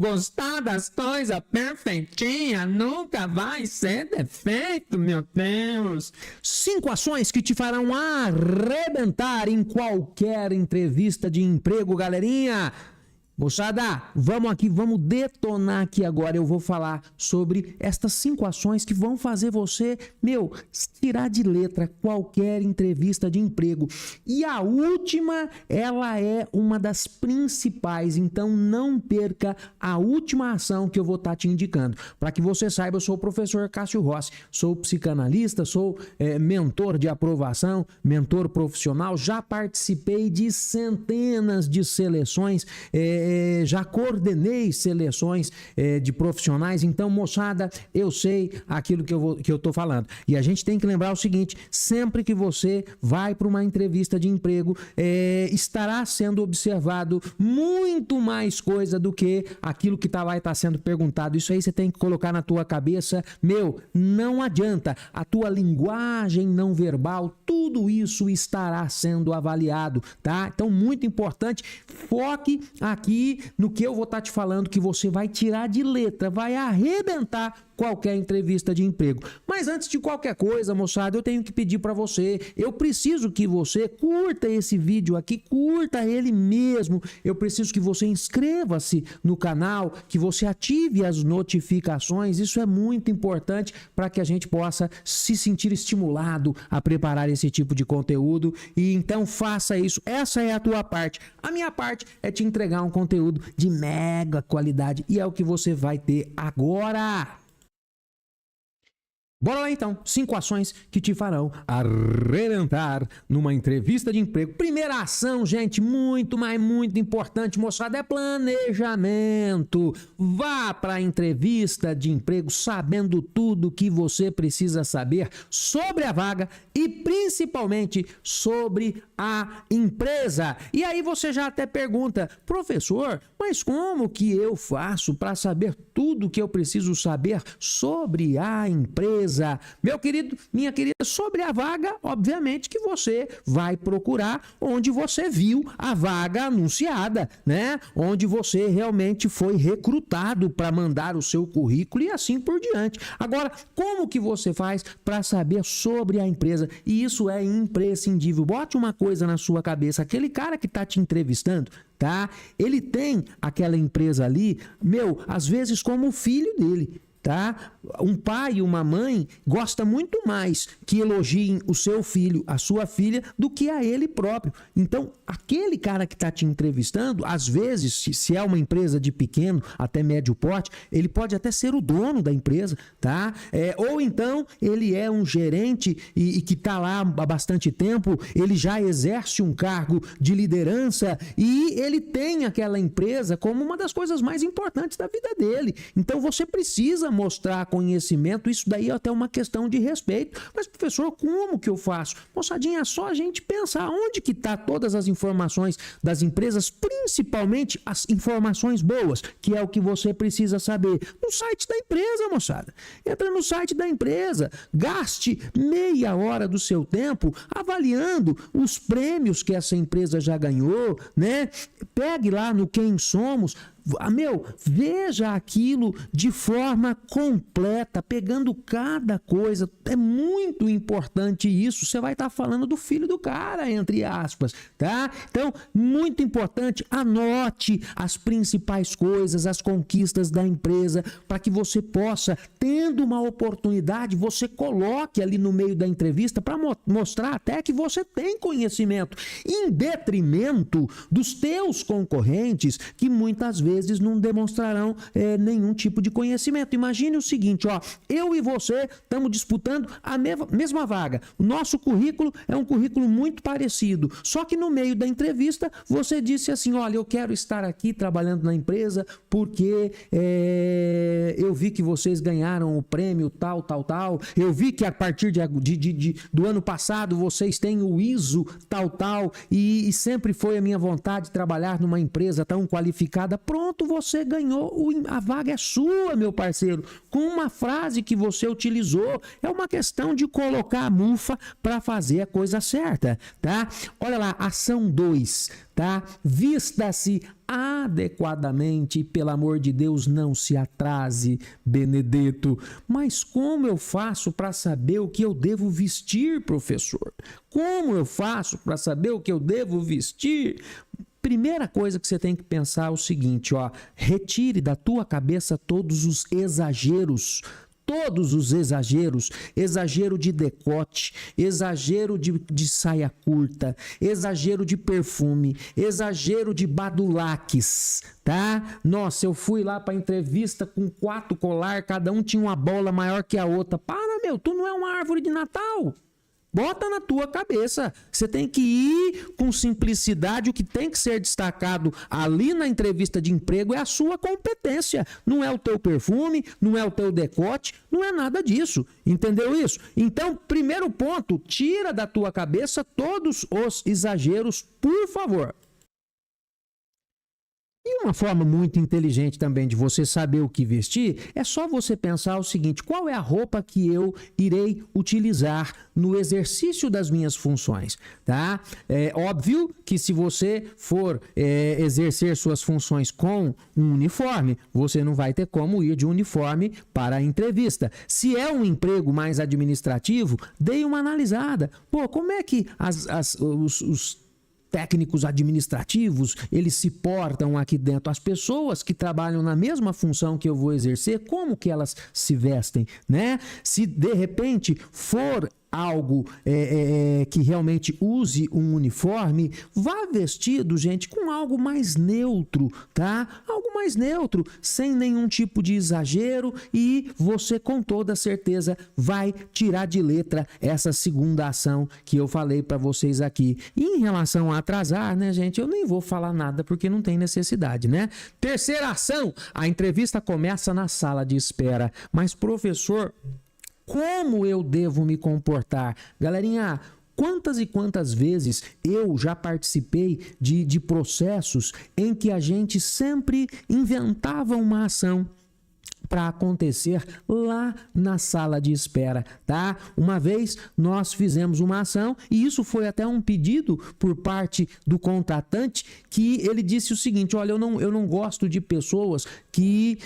Gostar das coisas perfeitinha nunca vai ser defeito, meu Deus. 5 ações que te farão arrebentar em qualquer entrevista de emprego, galerinha. Moçada, vamos detonar aqui agora. Eu vou falar sobre estas 5 ações que vão fazer você, tirar de letra qualquer entrevista de emprego. E a última, ela é uma das principais, então não perca a última ação que eu vou estar te indicando. Para que você saiba, eu sou o professor Cássio Rossi, sou psicanalista, sou mentor de aprovação, mentor profissional, já participei de centenas de seleções, já coordenei seleções de profissionais, então, moçada, eu sei aquilo que eu tô falando. E a gente tem que lembrar o seguinte: sempre que você vai para uma entrevista de emprego, estará sendo observado muito mais coisa do que aquilo que vai estar sendo perguntado. Isso aí você tem que colocar na tua cabeça. Não adianta. A tua linguagem não verbal, tudo isso estará sendo avaliado, tá? Então, muito importante, foque aqui no que eu vou estar te falando, que você vai tirar de letra, vai arrebentar qualquer entrevista de emprego. Mas antes de qualquer coisa, moçada, eu tenho que pedir para você, eu preciso que você curta esse vídeo aqui, curta ele mesmo. Eu preciso que você inscreva-se no canal, que você ative as notificações. Isso é muito importante para que a gente possa se sentir estimulado a preparar esse tipo de conteúdo. E então faça isso. Essa é a tua parte. A minha parte é te entregar um conteúdo de mega qualidade, e é o que você vai ter agora. Bora lá então, 5 ações que te farão arrebentar numa entrevista de emprego. Primeira ação, gente, muito importante, moçada, é planejamento. Vá para a entrevista de emprego sabendo tudo que você precisa saber sobre a vaga e principalmente sobre a empresa. E aí você já até pergunta: professor, mas como que eu faço para saber tudo que eu preciso saber sobre a empresa? Meu querido, minha querida, sobre a vaga, obviamente que você vai procurar onde você viu a vaga anunciada, né? Onde você realmente foi recrutado para mandar o seu currículo e assim por diante. Agora, como que você faz para saber sobre a empresa? E isso é imprescindível. Bote uma coisa na sua cabeça: aquele cara que está te entrevistando, tá? Ele tem aquela empresa ali, às vezes como o filho dele. Tá? Um pai e uma mãe gosta muito mais que elogiem o seu filho, a sua filha, do que a ele próprio. Então, aquele cara que está te entrevistando, às vezes, se é uma empresa de pequeno até médio porte, ele pode até ser o dono da empresa, tá? Ou então ele é um gerente e que está lá há bastante tempo, ele já exerce um cargo de liderança e ele tem aquela empresa como uma das coisas mais importantes da vida dele. Então, você precisa mostrar conhecimento. Isso daí é até uma questão de respeito. Mas, professor, como que eu faço? Moçadinha, é só a gente pensar onde que está todas as informações das empresas, principalmente as informações boas, que é o que você precisa saber. No site da empresa, moçada. Entra no site da empresa, gaste meia hora do seu tempo avaliando os prêmios que essa empresa já ganhou, né? Pegue lá no Quem Somos, veja aquilo de forma completa, pegando cada coisa. É muito importante isso. Você vai estar falando do filho do cara, entre aspas, tá? Então, muito importante, anote as principais coisas, as conquistas da empresa, para que você possa, tendo uma oportunidade, você coloque ali no meio da entrevista para mostrar até que você tem conhecimento, em detrimento dos teus concorrentes, que muitas vezes não demonstrarão nenhum tipo de conhecimento. Imagine o seguinte, eu e você estamos disputando a mesma vaga. O nosso currículo é um currículo muito parecido, só que no meio da entrevista você disse assim: olha, eu quero estar aqui trabalhando na empresa porque eu vi que vocês ganharam o prêmio tal, eu vi que a partir do ano passado vocês têm o ISO tal, e sempre foi a minha vontade trabalhar numa empresa tão qualificada. Pronto. pronto, você ganhou, a vaga é sua, meu parceiro, com uma frase que você utilizou. É uma questão de colocar a mufa para fazer a coisa certa, tá? Olha lá, ação 2, tá? Vista-se adequadamente, pelo amor de Deus, não se atrase, Benedetto. Mas como eu faço para saber o que eu devo vestir, professor? Como eu faço para saber o que eu devo vestir? Primeira coisa que você tem que pensar é o seguinte, ó, retire da tua cabeça todos os exageros. Todos os exageros, exagero de decote, exagero de saia curta, exagero de perfume, exagero de badulaques, tá? Nossa, eu fui lá para entrevista com 4 colar, cada um tinha uma bola maior que a outra. Para, meu, tu não é uma árvore de Natal. Bota na tua cabeça, você tem que ir com simplicidade, o que tem que ser destacado ali na entrevista de emprego é a sua competência, não é o teu perfume, não é o teu decote, não é nada disso, entendeu isso? Então, primeiro ponto, tira da tua cabeça todos os exageros, por favor. E uma forma muito inteligente também de você saber o que vestir é só você pensar o seguinte: qual é a roupa que eu irei utilizar no exercício das minhas funções, tá? É óbvio que se você for exercer suas funções com um uniforme, você não vai ter como ir de uniforme para a entrevista. Se é um emprego mais administrativo, dê uma analisada. Pô, como é que os técnicos administrativos, eles se portam aqui dentro? As pessoas que trabalham na mesma função que eu vou exercer, como que elas se vestem, né? Se de repente for algo que realmente use um uniforme, vá vestido, gente, com algo mais neutro, tá? Algo mais neutro, sem nenhum tipo de exagero, e você com toda certeza vai tirar de letra essa segunda ação que eu falei para vocês aqui. E em relação a atrasar, né, gente, eu nem vou falar nada porque não tem necessidade, né? Terceira ação, a entrevista começa na sala de espera. Mas, professor, como eu devo me comportar? Galerinha, quantas e quantas vezes eu já participei de processos em que a gente sempre inventava uma ação para acontecer lá na sala de espera, tá? Uma vez nós fizemos uma ação e isso foi até um pedido por parte do contratante, que ele disse o seguinte: olha, eu não gosto de pessoas que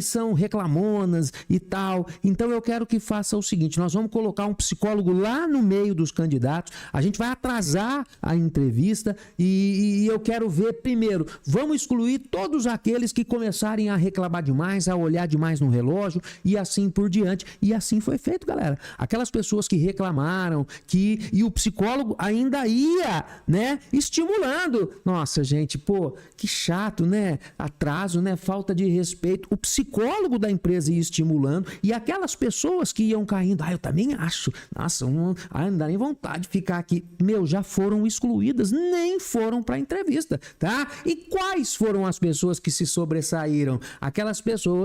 são reclamonas e tal, então eu quero que faça o seguinte: nós vamos colocar um psicólogo lá no meio dos candidatos, a gente vai atrasar a entrevista e eu quero ver primeiro, vamos excluir todos aqueles que começarem a reclamar demais, a olhar demais no relógio e assim por diante. E assim foi feito, galera. Aquelas pessoas que reclamaram, e o psicólogo ainda ia, né, estimulando. Nossa, gente, pô, que chato, né? Atraso, né? Falta de respeito. O psicólogo da empresa ia estimulando, e aquelas pessoas que iam caindo, eu também acho, nossa, não dá nem vontade de ficar aqui. Meu, já foram excluídas, nem foram para a entrevista, tá? E quais foram as pessoas que se sobressaíram? Aquelas pessoas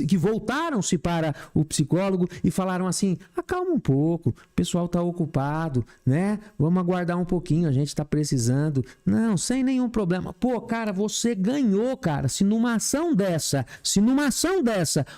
que voltaram-se para o psicólogo e falaram assim: acalma um pouco, o pessoal está ocupado, né? Vamos aguardar um pouquinho, a gente está precisando. Não, sem nenhum problema. Pô, cara, você ganhou, cara. Se numa ação dessa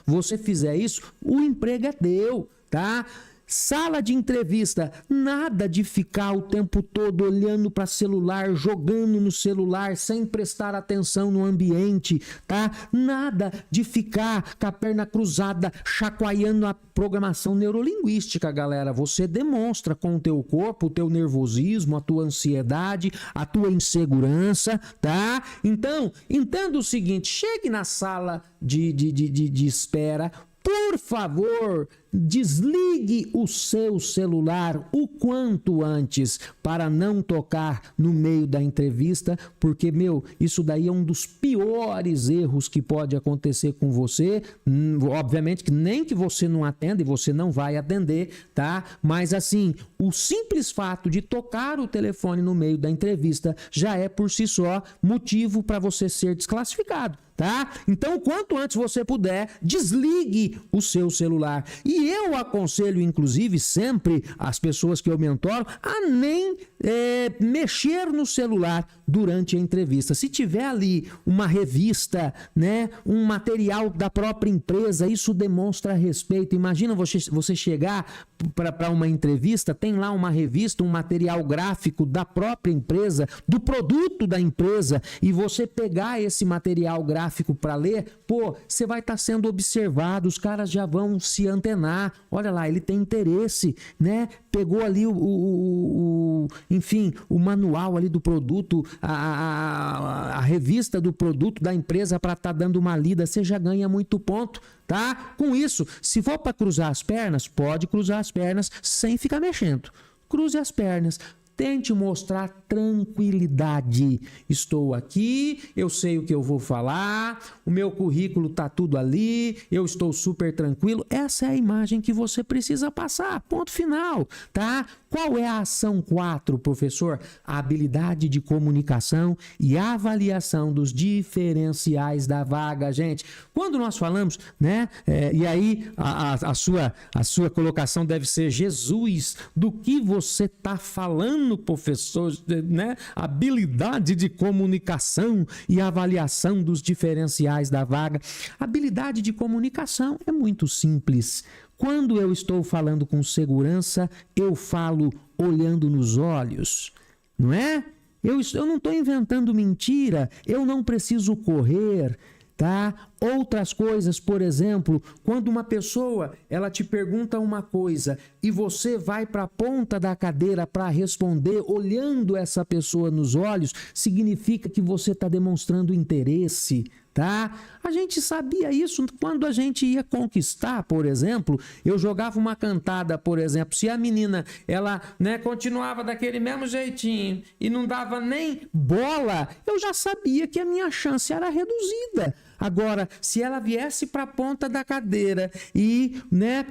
você fizer isso, o emprego é teu, tá? Sala de entrevista, nada de ficar o tempo todo olhando para celular, jogando no celular, sem prestar atenção no ambiente, tá? Nada de ficar com a perna cruzada, chacoalhando a programação neurolinguística, galera. Você demonstra com o teu corpo o teu nervosismo, a tua ansiedade, a tua insegurança, tá? Então, entenda o seguinte: chegue na sala de espera, por favor, desligue o seu celular o quanto antes para não tocar no meio da entrevista, porque, isso daí é um dos piores erros que pode acontecer com você. Obviamente que nem que você não atenda, e você não vai atender, tá? Mas assim, o simples fato de tocar o telefone no meio da entrevista já é por si só motivo para você ser desclassificado. tá? Então, quanto antes você puder, desligue o seu celular. E eu aconselho, inclusive, sempre as pessoas que eu mentoro a nem mexer no celular durante a entrevista. Se tiver ali uma revista, né, um material da própria empresa, isso demonstra respeito. Imagina você chegar para uma entrevista, tem lá uma revista, um material gráfico da própria empresa, do produto da empresa, e você pegar esse material gráfico para ler, pô, você vai estar sendo observado, os caras já vão se antenar. Olha lá, ele tem interesse, né? Pegou ali enfim, o manual ali do produto, a revista do produto da empresa para estar dando uma lida, você já ganha muito ponto, tá? Com isso, se for para cruzar as pernas, pode cruzar as pernas sem ficar mexendo. Cruze as pernas. Tente mostrar tranquilidade. Estou aqui, eu sei o que eu vou falar, o meu currículo está tudo ali, eu estou super tranquilo. Essa é a imagem que você precisa passar. Ponto final, tá? Qual é a ação 4, professor? A habilidade de comunicação e avaliação dos diferenciais da vaga, gente. Quando nós falamos, né? E aí a sua colocação deve ser: Jesus, do que você está falando, professor, né? Habilidade de comunicação e avaliação dos diferenciais da vaga. Habilidade de comunicação é muito simples. Quando eu estou falando com segurança, eu falo olhando nos olhos, não é? Eu não estou inventando mentira, eu não preciso correr, tá? Outras coisas, por exemplo, quando uma pessoa ela te pergunta uma coisa e você vai para a ponta da cadeira para responder olhando essa pessoa nos olhos, significa que você está demonstrando interesse, tá? A gente sabia isso quando a gente ia conquistar, por exemplo. Eu jogava uma cantada, por exemplo, se a menina ela, né, continuava daquele mesmo jeitinho e não dava nem bola, eu já sabia que a minha chance era reduzida. Agora, se ela viesse para a ponta da cadeira e, né,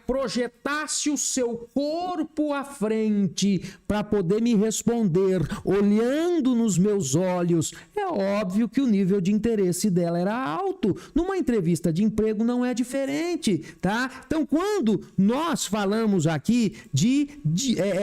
projetasse o seu corpo à frente para poder me responder, olhando nos meus olhos, é óbvio que o nível de interesse dela era alto. Numa entrevista de emprego não é diferente, tá? Então, quando nós falamos aqui de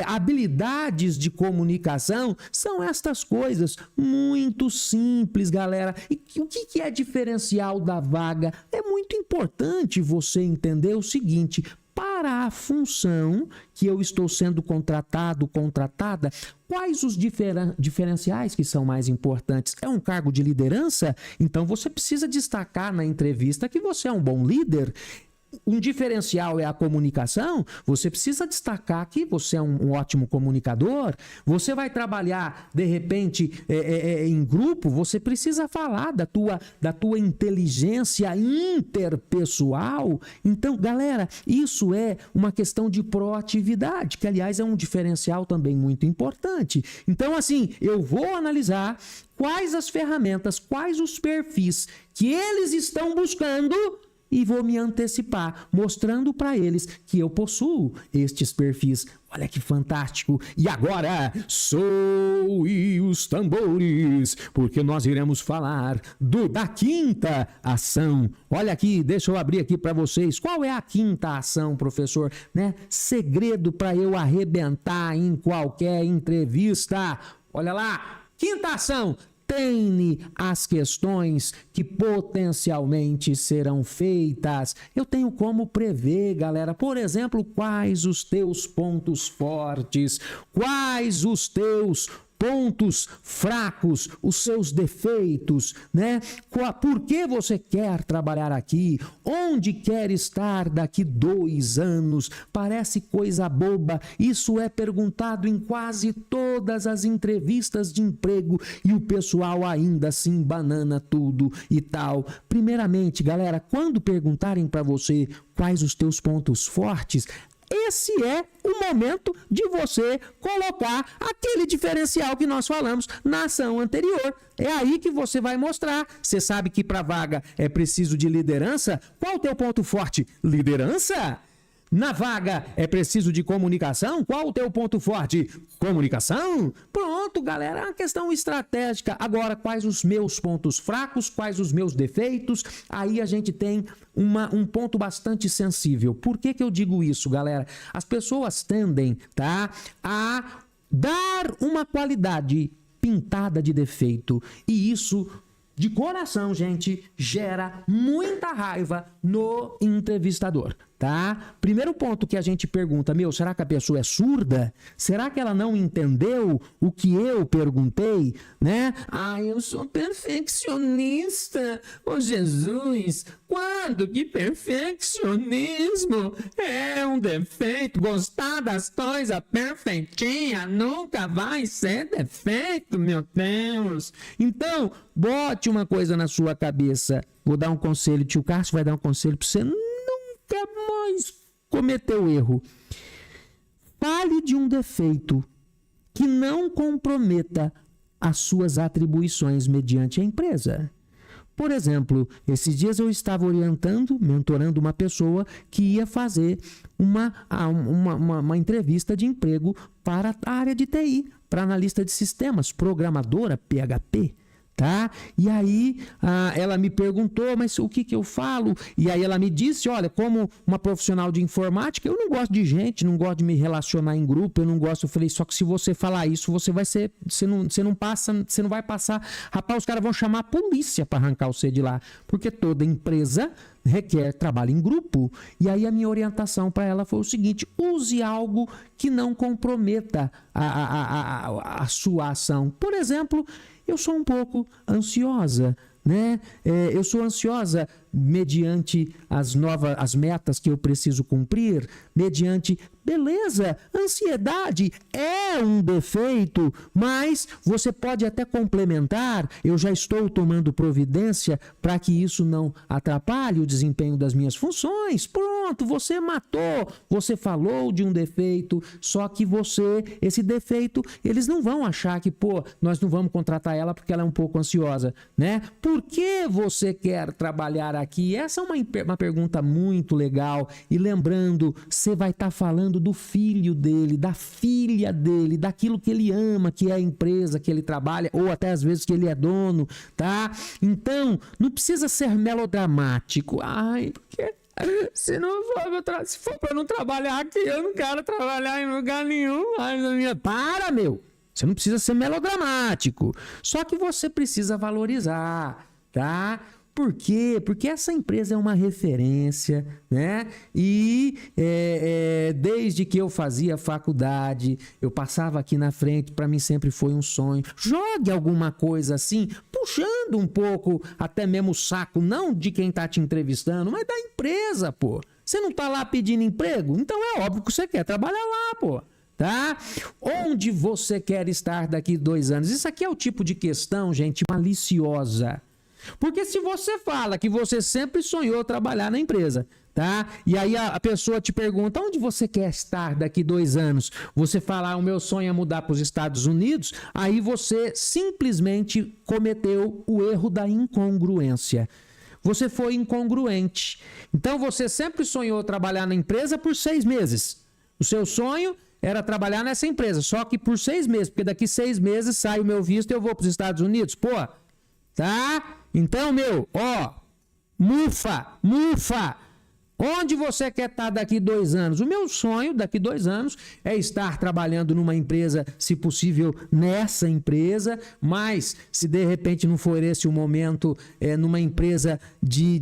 habilidades de comunicação, são estas coisas muito simples, galera. E o que é diferencial da vaga? É muito importante você entender o seguinte: para a função que eu estou sendo contratado, contratada, quais os diferenciais que são mais importantes? É um cargo de liderança? Então você precisa destacar na entrevista que você é um bom líder. Um diferencial é a comunicação, você precisa destacar que você é um ótimo comunicador. Você vai trabalhar, de repente, em grupo, você precisa falar da tua inteligência interpessoal. Então, galera, isso é uma questão de proatividade, que, aliás, é um diferencial também muito importante. Então, assim, eu vou analisar quais as ferramentas, quais os perfis que eles estão buscando e vou me antecipar, mostrando para eles que eu possuo estes perfis. Olha que fantástico! E agora, soe os tambores, porque nós iremos falar da quinta ação. Olha aqui, deixa eu abrir aqui para vocês. Qual é a quinta ação, professor? Né? Segredo para eu arrebentar em qualquer entrevista. Olha lá, quinta ação: treine as questões que potencialmente serão feitas. Eu tenho como prever, galera. Por exemplo, quais os teus pontos fortes? Quais os teus pontos fracos, os seus defeitos, né? Por que você quer trabalhar aqui? Onde quer estar daqui 2 anos? Parece coisa boba. Isso é perguntado em quase todas as entrevistas de emprego e o pessoal ainda assim banana tudo e tal. Primeiramente, galera, quando perguntarem para você quais os teus pontos fortes, esse é o momento de você colocar aquele diferencial que nós falamos na ação anterior. É aí que você vai mostrar. Você sabe que para vaga é preciso de liderança. Qual o teu ponto forte? Liderança? Na vaga é preciso de comunicação? Qual o teu ponto forte? Comunicação? Pronto, galera, é uma questão estratégica. Agora, quais os meus pontos fracos? Quais os meus defeitos? Aí a gente tem um ponto bastante sensível. Por que eu digo isso, galera? As pessoas tendem, tá, a dar uma qualidade pintada de defeito. E isso, de coração, gente, gera muita raiva no entrevistador, tá? Primeiro ponto que a gente pergunta, será que a pessoa é surda? Será que ela não entendeu o que eu perguntei, né? Eu sou perfeccionista. Ô, Jesus, quando que perfeccionismo é um defeito? Gostar das coisas perfeitinhas nunca vai ser defeito, meu Deus. Então, bote uma coisa na sua cabeça. Vou dar um conselho, tio Cássio vai dar um conselho para você nunca mais cometer o erro. Fale de um defeito que não comprometa as suas atribuições mediante a empresa. Por exemplo, esses dias eu estava mentorando uma pessoa que ia fazer uma entrevista de emprego para a área de TI, para analista de sistemas, programadora PHP. Tá? E aí ela me perguntou, mas o que eu falo? E aí ela me disse, olha, como uma profissional de informática, eu não gosto de gente, não gosto de me relacionar em grupo, eu não gosto. Eu falei, só que se você falar isso, você vai ser, você não vai passar. Rapaz, os caras vão chamar a polícia para arrancar você de lá, porque toda empresa requer trabalho em grupo. E aí a minha orientação para ela foi o seguinte: use algo que não comprometa a sua ação. Por exemplo, eu sou um pouco ansiosa, né? Eu sou ansiosa mediante as metas que eu preciso cumprir, mediante, beleza, ansiedade é um defeito, mas você pode até complementar, eu já estou tomando providência para que isso não atrapalhe o desempenho das minhas funções. Pronto, você matou, você falou de um defeito, só que esse defeito, eles não vão achar que, nós não vamos contratar ela porque ela é um pouco ansiosa, né? Por que você quer trabalhar aqui? Essa é uma pergunta muito legal. E lembrando, você vai estar falando do filho dele, da filha dele, daquilo que ele ama, que é a empresa que ele trabalha, ou até às vezes que ele é dono, tá? Então, não precisa ser melodramático. Porque se for para eu não trabalhar aqui, eu não quero trabalhar em lugar nenhum. Para, meu! Você não precisa ser melodramático. Só que você precisa valorizar, tá? Por quê? Porque essa empresa é uma referência, né? E desde que eu fazia faculdade, eu passava aqui na frente, para mim sempre foi um sonho. Jogue alguma coisa assim, puxando um pouco até mesmo o saco, não de quem está te entrevistando, mas da empresa, pô. Você não está lá pedindo emprego? Então é óbvio que você quer trabalhar lá, pô. Tá? Onde você quer estar daqui 2 anos? Isso aqui é o tipo de questão, gente, maliciosa. Porque se você fala que você sempre sonhou trabalhar na empresa, tá? E aí a pessoa te pergunta, onde você quer estar daqui 2 anos? Você fala, o meu sonho é mudar para os Estados Unidos, aí você simplesmente cometeu o erro da incongruência. Você foi incongruente. Então você sempre sonhou trabalhar na empresa por 6 meses. O seu sonho era trabalhar nessa empresa, só que por 6 meses, porque daqui 6 meses sai o meu visto e eu vou para os Estados Unidos, tá? Então, mufa! Onde você quer estar daqui 2 anos? O meu sonho daqui 2 anos é estar trabalhando numa empresa, se possível, nessa empresa, mas se de repente não for esse o momento, numa empresa de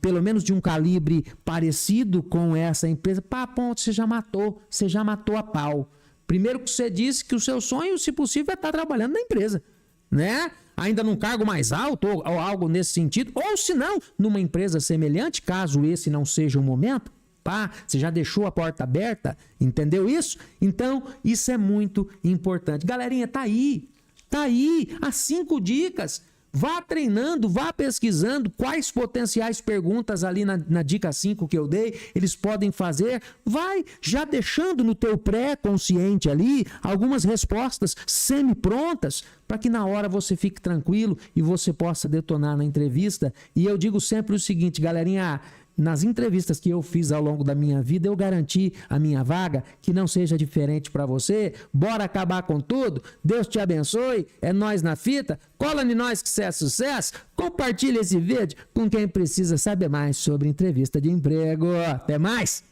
pelo menos de um calibre parecido com essa empresa, ponto, você já matou a pau. Primeiro que você disse que o seu sonho, se possível, é estar trabalhando na empresa, né? Ainda num cargo mais alto ou algo nesse sentido, ou se não, numa empresa semelhante, caso esse não seja o momento, você já deixou a porta aberta, entendeu isso? Então, isso é muito importante. Galerinha, tá aí, as 5 dicas. Vá treinando, vá pesquisando quais potenciais perguntas ali na dica 5 que eu dei, eles podem fazer. Vai já deixando no teu pré-consciente ali algumas respostas semi-prontas para que na hora você fique tranquilo e você possa detonar na entrevista. E eu digo sempre o seguinte, galerinha, nas entrevistas que eu fiz ao longo da minha vida, eu garanti a minha vaga, que não seja diferente para você. Bora acabar com tudo? Deus te abençoe. É nós na fita. Cola em nós que isso é sucesso. Compartilha esse vídeo com quem precisa saber mais sobre entrevista de emprego. Até mais!